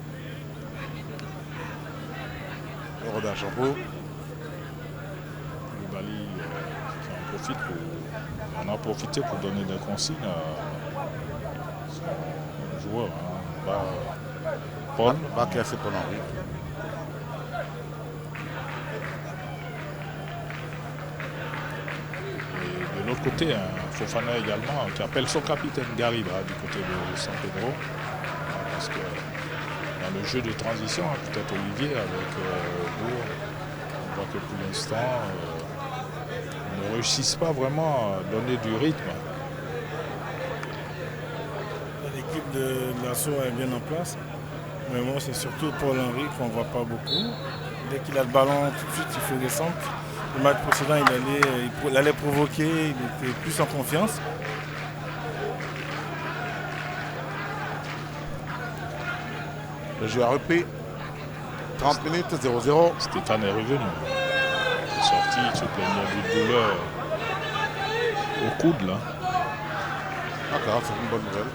Le Robert Champeau. Bali on a profité pour donner des consignes à son joueur. Paul. Va casser Paul-Henri. Et de l'autre côté, Fofana également, qui appelle son capitaine Gariba du côté de San Pedro. Parce que dans le jeu de transition, peut-être Olivier avec Bourg, on voit que pour l'instant, ils ne réussissent pas vraiment à donner du rythme. L'équipe de l'assaut est bien en place. Mais moi, c'est surtout Paul-Henri qu'on ne voit pas beaucoup. Dès qu'il a le ballon, tout de suite, il fait descendre. Le match précédent, il allait provoquer, il était plus en confiance. Le jeu a repris. 30 minutes, 0-0. Stéphane est revenu. sorti toutes les nervis de douleur au coude là. D'accord, c'est une bonne nouvelle.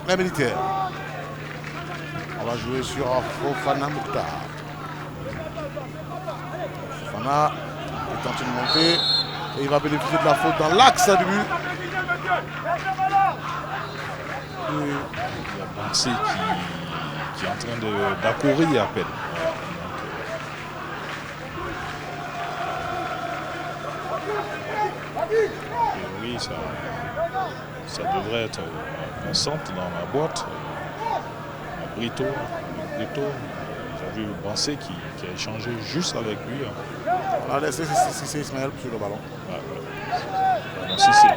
Les militaires. On va jouer sur Fofana Mouktar. Fofana est en train de monter et il va bénéficier de la faute dans l'axe du but. Il y a Bansé qui est en train d'accourir à peine. Oui, ça devrait être un centre dans la boîte. Brito, j'ai vu Bansé qui a échangé juste avec lui. Allez, c'est Ismaël sur le ballon. Ah, ouais. Cissé.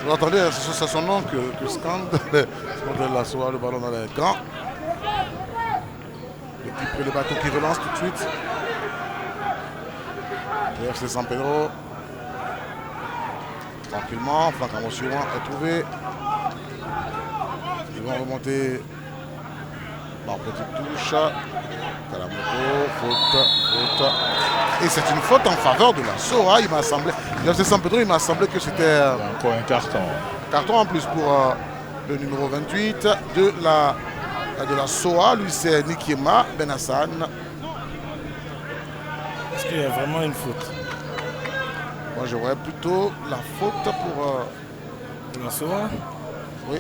Vous entendez, c'est son nom que scande la soirée, le ballon dans les grands. L'équipe le bateau qui relance tout de suite. Le FC San Pedro. Tranquillement, Franck Amos-Suran est trouvé. Ils vont remonter par petite touche. Kalamoto, faute. Et c'est une faute en faveur de la SOA. Il m'a semblé, le FC San Pedro, il m'a semblé que c'était encore un carton. Carton en plus pour le numéro 28 de la SOA. Lui, c'est Nikiema Ben Hassan. Est-ce qu'il y a vraiment une faute? Moi, j'aurais plutôt la faute pour la SOA. Oui.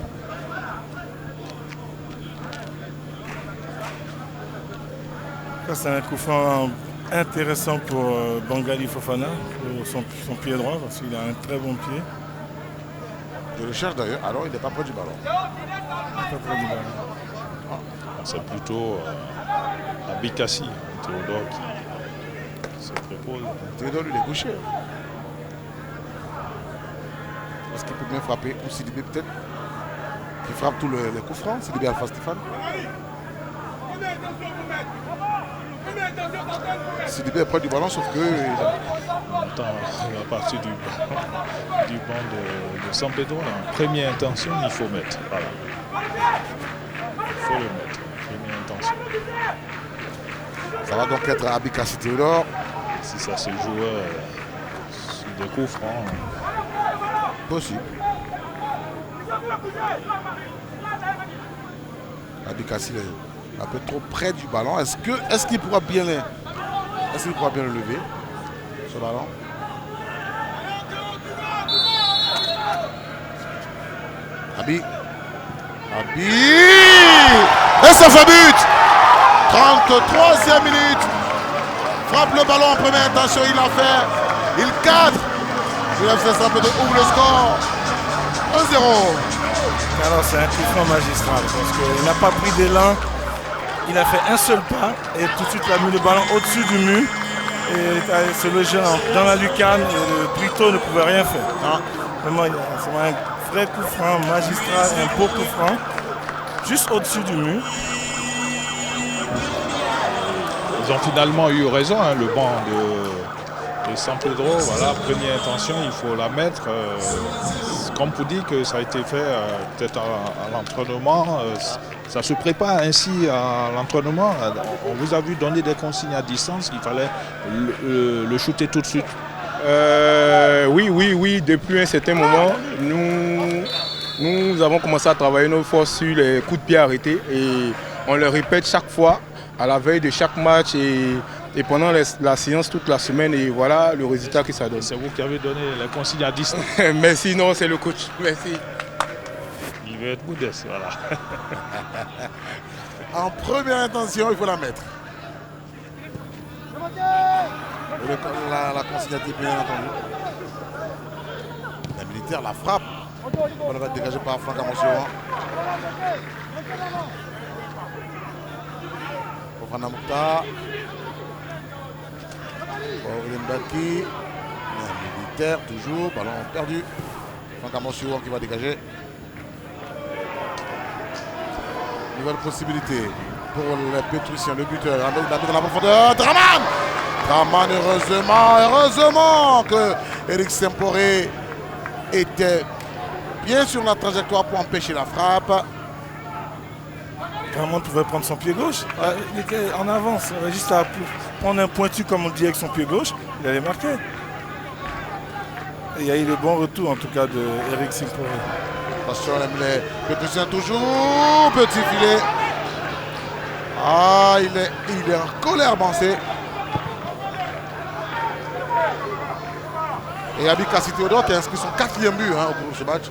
Ça, c'est un coup franc intéressant pour Bangali Fofana, pour son pied droit, parce qu'il a un très bon pied. Je le cherche d'ailleurs, alors il n'est pas près du ballon. C'est plutôt Abikassi, Théodore qui se prépose. Théodore, lui, il est gaucher. Est-ce qu'il peut bien frapper? Ou Sidibé peut-être? Qui frappe tous les coups francs, Sidibé Alpha Stéphane. Sidibé est près du ballon, sauf que... Attends, la partie du banc de San Pedro, en première intention, il faut mettre. Voilà. Il faut le mettre, première intention. Ça va donc être Abikassi Théodore. Si ça se joue sur des coups francs. Possible. Abikassi est un peu trop près du ballon. Est-ce qu'il pourra bien le lever, ce ballon? Abi. Et ça fait but! 33e minute. Frappe le ballon en première intention, il l'a fait. Il cadre. Le FC San Pedro ouvre le score. 1-0. Alors c'est un coup franc magistral parce qu'il n'a pas pris d'élan. Il a fait un seul pas et tout de suite il a mis le ballon au-dessus du mur. Et c'est le jeune dans la lucarne et le Brito ne pouvait rien faire. Ah. Vraiment, c'est un vrai coup franc magistral, un beau coup franc. Juste au-dessus du mur. Ils ont finalement eu raison, hein, le banc de San Pedro. Voilà, première intention, il faut la mettre. Comme vous dites que ça a été fait peut-être à l'entraînement. Ça se prépare ainsi à l'entraînement. On vous a vu donner des consignes à distance qu'il fallait le shooter tout de suite. Oui. Depuis un certain moment, nous avons commencé à travailler nos forces sur les coups de pied arrêtés et on le répète chaque fois à la veille de chaque match et pendant la séance toute la semaine et voilà le résultat que ça donne. C'est vous qui avez donné les consignes à distance. Merci, non, c'est le coach. Merci. Il veut être modeste, voilà. En première intention, il faut la mettre. La consigne a été bien entendue. La militaire la frappe. On va être dégagé par Franck Amos-Suran. Fofana Mouktar. Mbaki. Militaire toujours. Ballon perdu. Franck Amos-Suran qui va dégager. Nouvelle possibilité pour les Pétrussiens, le buteur. Dans la profondeur. Draman, heureusement Eric Semporé était bien sur la trajectoire pour empêcher la frappe. Vraiment, pouvait prendre son pied gauche. Il était en avance. Il avait juste à prendre un pointu, comme on dit, avec son pied gauche. Il allait marquer. Et il y a eu le bon retour, en tout cas, de Eric Semporé. Attention, Petrusien toujours. Petit filet. Ah, il est en colère, Bancé. Et Abikassi Théodore qui a inscrit son 4e but au cours de ce match.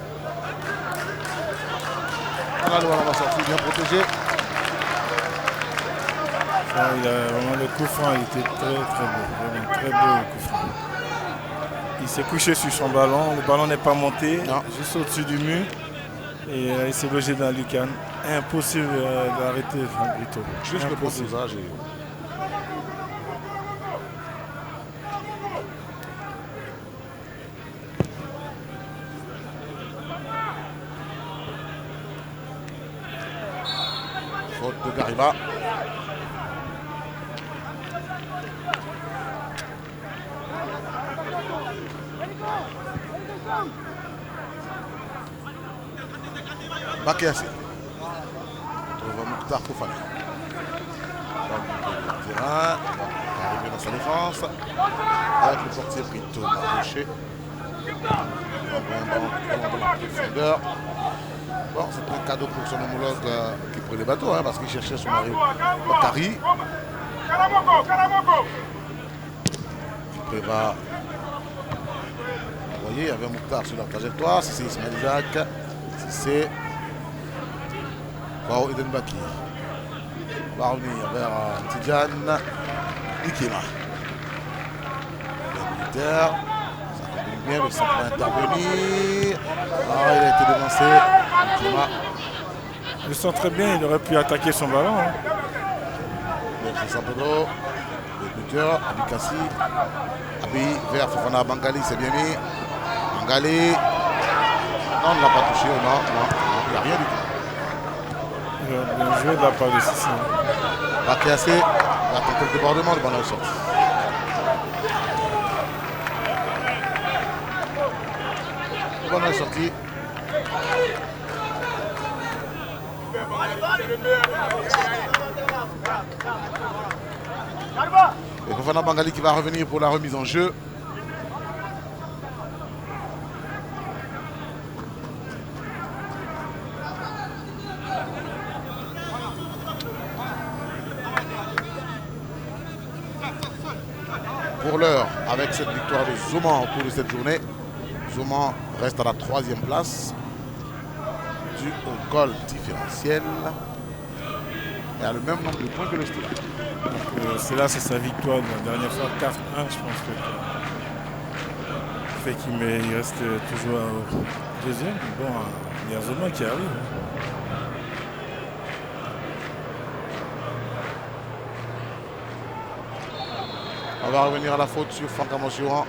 Là, le ballon va sortir, bien protégé. Il a vraiment le coup franc, il était très beau. Vraiment très beau le coup franc. Il s'est couché sur son ballon, le ballon n'est pas monté, juste au-dessus du mur. Et il s'est logé dans la lucarne. Impossible d'arrêter Brito. Juste le bon dosage. Faute de Gariba. Bakéassé. Trouve Mokhtar Koufane. Le terrain. Arrivé dans sa défense. Avec le portier Brito Marcoché. Profondeur. Bon, c'est un cadeau pour son homologue qui prenait les bateaux, parce qu'il cherchait son mari Bakary. Il préva. Vous voyez, il y avait Mokhtar sur la trajectoire. Si c'est Ismaël Jacques. Si c'est Bao Edenbaki. Va revenir vers Tidjane Ikema. Le militaire. Ça combine bien, le centre va intervenir. Ah, il a été devancé. Ikema. Il sent très bien, il aurait pu attaquer son ballon. C'est San Pedro. Le buteur, Abikassi. Abi vers Fofana Bangali, c'est bien mis. Bangali. Non, on ne l'a pas touché. Non, il n'y a rien du tout. Bien joué de la part de Sissi. Bakéassé va tenter le débordement, le ballon est sorti. Le ballon est sorti. Et Fofana Bangali qui va revenir pour la remise en jeu. Pour l'heure, avec cette victoire de Zouman au cours de cette journée, Zouman reste à la 3e place dû au goal différentiel et a le même nombre de points que le Stade. C'est là, c'est sa victoire de la dernière fois, 4-1, je pense que fait qu'il reste toujours au 2e. Bon, il y a Zouman qui arrive. On va revenir à la faute sur Franck Amosuran.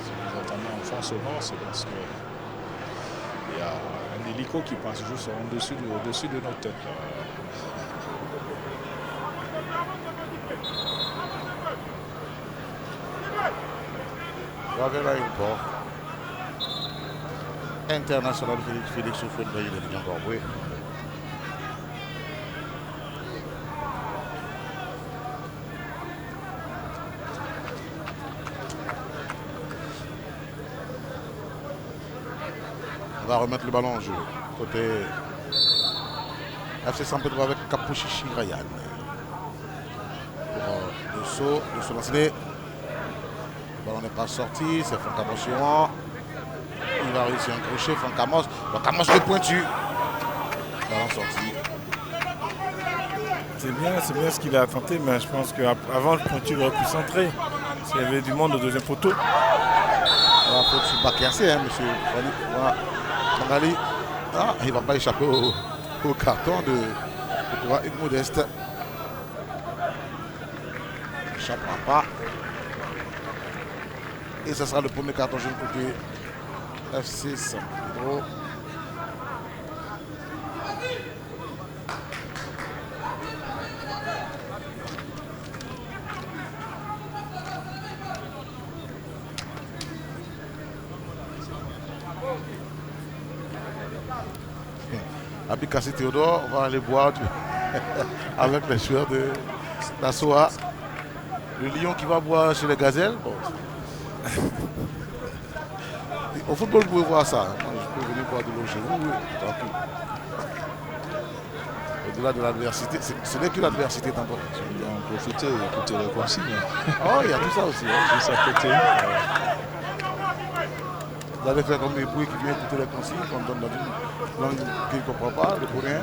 Si vous entendez en fond sonore, c'est parce qu'il y a un hélico qui passe juste au-dessus de nos têtes. Vers l'aéroport international Félix Houphouët-Boigny de Abidjan-Port-Boué. On va remettre le ballon en jeu. Côté FC San Pedro avec Kapouchichi Ryan. Pour le saut lancé. Le ballon n'est pas sorti, c'est Franck Amos. Il va réussir un crochet, Franck Amos. Franck Amos le pointu. Ballon sorti. C'est bien ce qu'il a tenté, mais je pense qu'avant le pointu, il aurait pu centrer. S'il y avait du monde au 2e poteau. La faute sur Bakéassé, monsieur. Voilà. Bangali. Ah, il ne va pas échapper au carton de Koura et Modeste. Il n'échappera pas. Et ce sera le premier carton jaune côté FC San Pedro. Abikassi Théodore va aller boire avec les joueurs de la SOA. Le lion qui va boire chez les gazelles. Bon. Au football, vous pouvez voir ça. Moi, je peux venir boire de l'eau chez vous. Oui, tranquille. Au-delà de l'adversité, ce n'est que l'adversité temporaire. On va en profiter et écouter les consignes. Oh, il y a tout ça aussi. Hein. Juste à côté. Vous allez faire comme les bruits qui viennent écouter les consignes, qu'on donne dans une langue qu'il ne comprend pas, le coréen.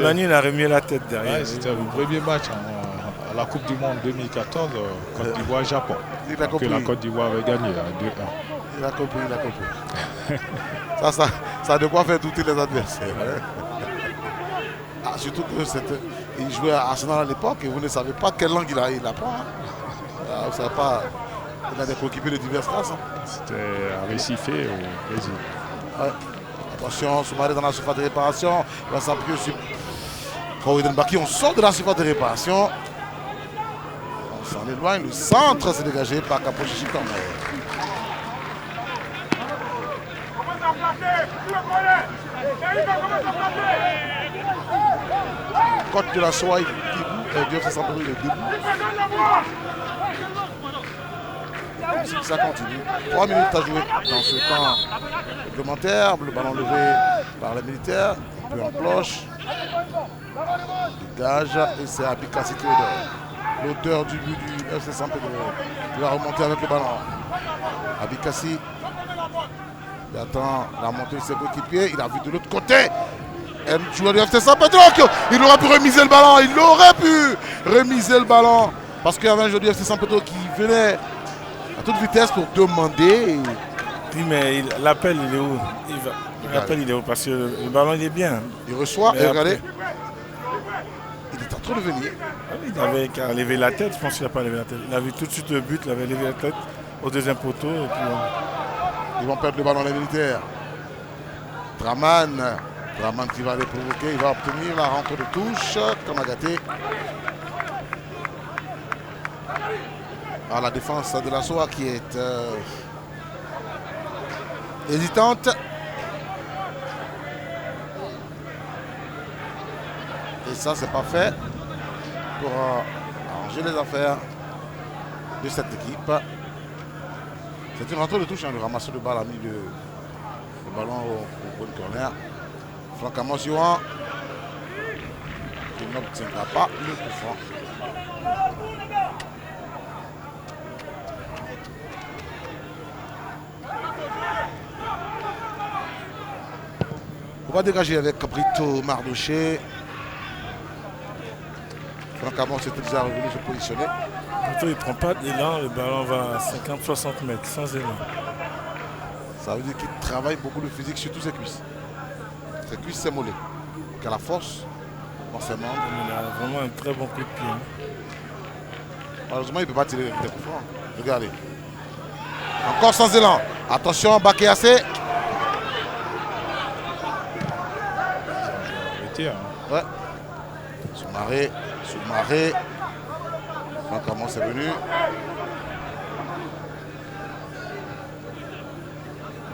Manu a remis la tête derrière. Ouais, c'était le premier match à la Coupe du Monde 2014, Côte d'Ivoire-Japon. Que la Côte d'Ivoire avait gagné à 2-1. Il a compris, il a compris. ça a de quoi faire douter les adversaires. Hein. Ah, surtout qu'il jouait à Arsenal à l'époque et vous ne savez pas quelle langue il apprend. Hein. Ah, vous ne savez pas. Il a des coéquipiers de diverses races. Hein. C'était à Recife au Brésil. Ouais. Attention, Soumaré dans la surface de réparation. Il va s'appuyer sur Baki. On sort de la surface de réparation. On s'en éloigne. Le centre s'est dégagé par Capochichi Kamara. Côte de la soie qui boue, ça s'en le début. Si ça continue. 3 minutes à jouer dans ce temps réglementaire. Le ballon levé par les militaires. Un peu en cloche. Dégage et c'est Abikassi Théodore, l'auteur du but du FC San Pedro. Il va remonter avec le ballon. Abikassi. Il attend la montée de ses coéquipiers. Il a vu de l'autre côté un joueur du FC San Pedro. Il aurait pu remiser le ballon. Il aurait pu remiser le ballon. Parce qu'il y avait un joueur du FC San Pedro qui venait à toute vitesse pour demander. Oui, mais l'appel, il est où? L'appel, il est où? Parce que le ballon, il est bien. Il reçoit mais et regardez. Il est en train de venir. Il avait qu'à lever la tête. Je pense qu'il n'a pas levé la tête. Il a vu tout de suite le but. Il avait levé la tête au deuxième poteau. Et puis, ils vont perdre le ballon les militaires. Draman qui va les provoquer. Il va obtenir la rentre de touche. Kamagaté. À la défense de la SOA qui est hésitante. Et ça, c'est pas fait pour arranger les affaires de cette équipe. C'est une rentrée de touche, hein, le ramasseur de balle a mis le ballon au point de corner. Franck Amos-Yohan qui n'obtiendra pas le coup franc. On va dégager avec Brito Mardoché. Franck Amos était déjà revenu se positionner. Brito, il ne prend pas d'élan, le ballon va à 50-60 mètres, sans élan. Ça veut dire qu'il travaille beaucoup le physique, surtout ses cuisses. Ses cuisses, c'est mollet. Qui a la force dans ses membres. Il a vraiment un très bon coup de pied. Hein. Malheureusement, il ne peut pas tirer des coups francs. Regardez. Encore sans élan. Attention, Bakéassé. Ouais. Soumaré. Franck Amos est venu.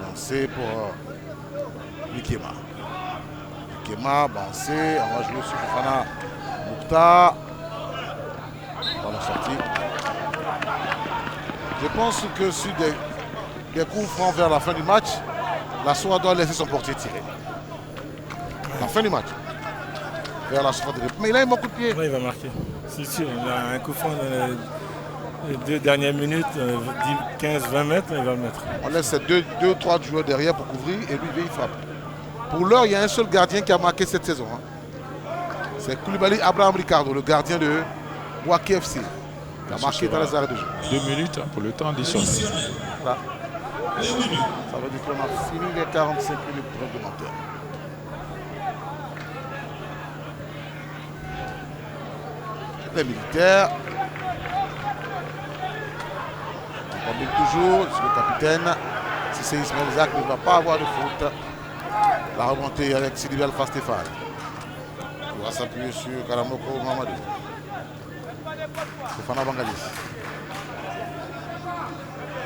Lancé pour Mikema. Bancé. On va jouer sur Fofana Moukta. Dans la sortie. Je pense que sur des coups francs vers la fin du match, la SOA doit laisser son portier tirer. La fin du match. Vers la surface de réparation. Mais il a un bon coup de pied. Ouais, il va marquer. C'est sûr, il a un coup franc dans les 2 dernières minutes, 15-20 mètres, il va le mettre. On laisse ces 2-3 joueurs derrière pour couvrir et lui, il frappe. Pour l'heure, il y a un seul gardien qui a marqué cette saison. Hein. C'est Koulibaly Abraham Ricardo, le gardien de Bouaké FC. Il a marqué dans les arrêts de jeu. 2 minutes pour le temps additionnel. Voilà. Ça veut dire qu'on a fini les 45 minutes réglementaires. Les militaires. On combine toujours sur le capitaine. Si c'est Ismaël Zak, il ne va pas avoir de faute. La remontée avec Sylvia Alpha Stéphane. Il va s'appuyer sur Karamoko Mamadou. Stéphane Bangalis.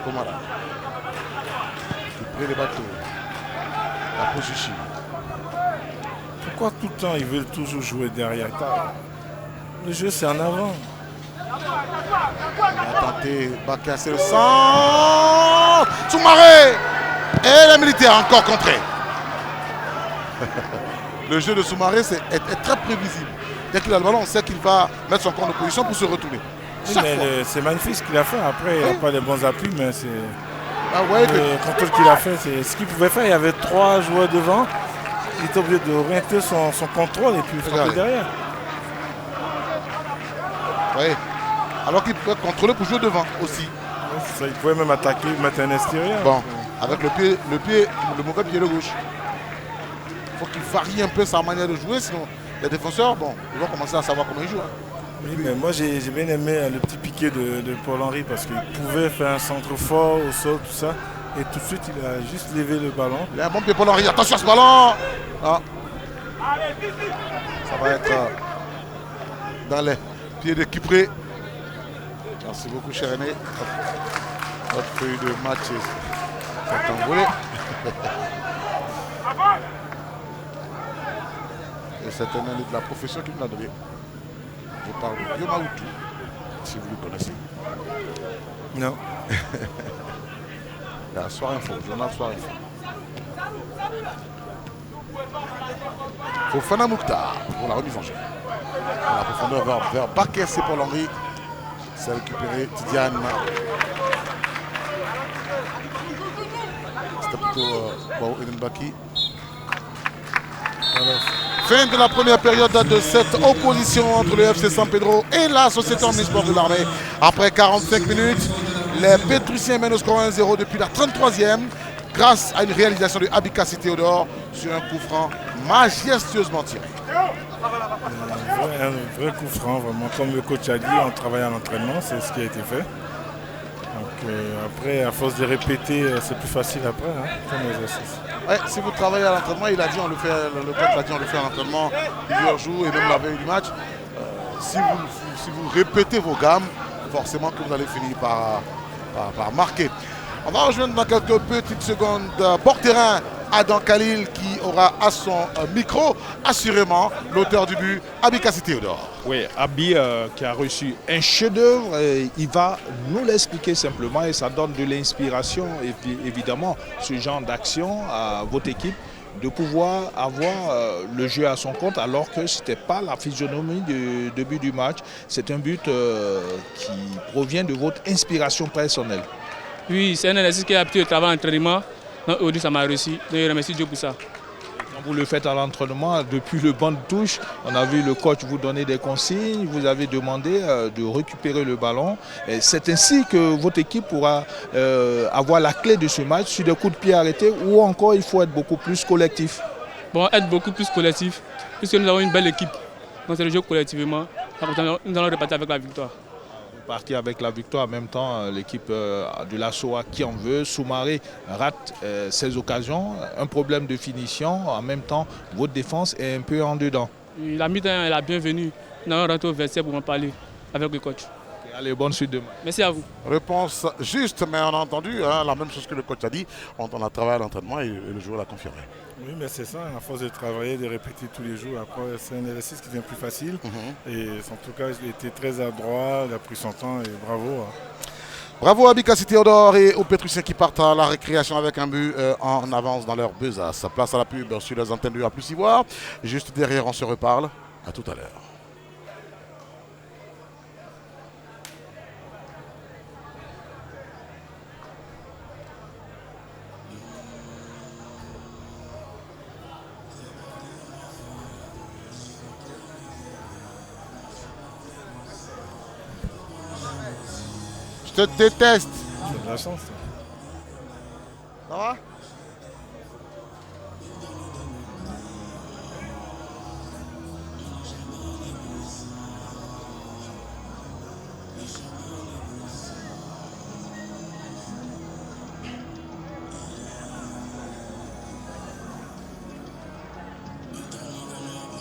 Komara. Il prend les bateaux. La Pochichi. Pourquoi tout le temps ils veulent toujours jouer derrière? Le jeu c'est en avant. Il a tenté Bakassi le centre. Soumaré. Et les militaires encore contré. Le jeu de Soumaré est très prévisible. Dès qu'il a le ballon, on sait qu'il va mettre son corps en position pour se retourner. Oui, mais c'est magnifique ce qu'il a fait. Après, il n'a pas les bons appuis, mais c'est le contrôle qu'il a fait. C'est ce qu'il pouvait faire. Il y avait 3 joueurs devant. Il était obligé d'orienter son contrôle et puis frapper derrière. Oui. Alors qu'il pouvait contrôler pour jouer devant aussi. Ça, il pouvait même attaquer, mettre un extérieur. Bon, avec le mauvais pied de gauche. Il faut qu'il varie un peu sa manière de jouer, sinon les défenseurs, bon, ils vont commencer à savoir comment ils jouent. Oui, mais moi j'ai bien aimé le petit piqué de Paul-Henri parce qu'il pouvait faire un centre fort au sol, tout ça. Et tout de suite, il a juste levé le ballon. Il a un bon pied Paul-Henri, attention à ce ballon. Ah. Ça va être dans les pieds de Kipré. Merci beaucoup, cher aîné. Notre feuille de match est envolée. Et c'est un aîné de la profession qui me l'a donné. Je parle de Yoma Outou, si vous le connaissez. Non. Il y a Soir Info, journal Soir Info. Fofana Mouktar pour la remise en jeu. Dans la profondeur vers Bakassi pour Paul-Henri. C'est récupéré Tidiane. C'était plutôt Bao Edenbaki. Fin de la première période de cette opposition entre le FC San Pedro et la Société Omnisport de l'Armée. Après 45 minutes, les Pétruciens mènent au score 1-0 depuis la 33e grâce à une réalisation de Abikassi Théodore sur un coup franc majestueusement tiré. Un vrai coup franc, vraiment. Comme le coach a dit, on travaille à l'entraînement, c'est ce qui a été fait. Donc après, à force de répéter, c'est plus facile après, comme exercice. Ouais, si vous travaillez à l'entraînement, il a dit, on le fait, le coach l'a dit, on le fait à l'entraînement plusieurs jours et même la veille du match. Si vous répétez vos gammes, forcément que vous allez finir par marquer. On va rejoindre dans quelques petites secondes Port-Terrain Adam Khalil qui aura à son micro assurément l'auteur du but, Abikassi Théodore. Oui, Abi qui a reçu un chef-d'œuvre, il va nous l'expliquer simplement et ça donne de l'inspiration et puis évidemment ce genre d'action à votre équipe de pouvoir avoir le jeu à son compte alors que ce n'était pas la physionomie du début du match. C'est un but qui provient de votre inspiration personnelle. Oui, c'est un exercice qui a l'habitude de travailler en entraînement. Donc aujourd'hui, ça m'a réussi. Donc je remercie Dieu pour ça. Quand vous le faites à l'entraînement, depuis le banc de touche, on a vu le coach vous donner des consignes, vous avez demandé de récupérer le ballon. C'est ainsi que votre équipe pourra avoir la clé de ce match sur des coups de pied arrêtés ou encore il faut être beaucoup plus collectif. Bon, être beaucoup plus collectif, puisque nous avons une belle équipe. Donc c'est le jeu collectivement. Nous allons repartir avec la victoire. Parti avec la victoire en même temps, l'équipe de la SOA qui en veut. Soumaré rate ses occasions, un problème de finition. En même temps, votre défense est un peu en dedans. La mi-temps est la bienvenue. Nous allons rentrer au vestiaire pour en parler avec le coach. Allez, bonne suite demain. Merci à vous. Réponse juste, mais on a entendu la même chose que le coach a dit. On a travaillé à l'entraînement et le joueur l'a confirmé. Oui, mais c'est ça, à force de travailler, de répéter tous les jours, après c'est un exercice qui devient plus facile. Et en tout cas, il était très adroit, il a pris son temps et bravo. Bravo à Abikassi Théodore et aux Pétruciens qui partent à la récréation avec un but en avance dans leur besace. Place à la pub sur les antennes de A+ Ivoire. Juste derrière, on se reparle. À tout à l'heure. Je te déteste. C'est de la chance. Ça va?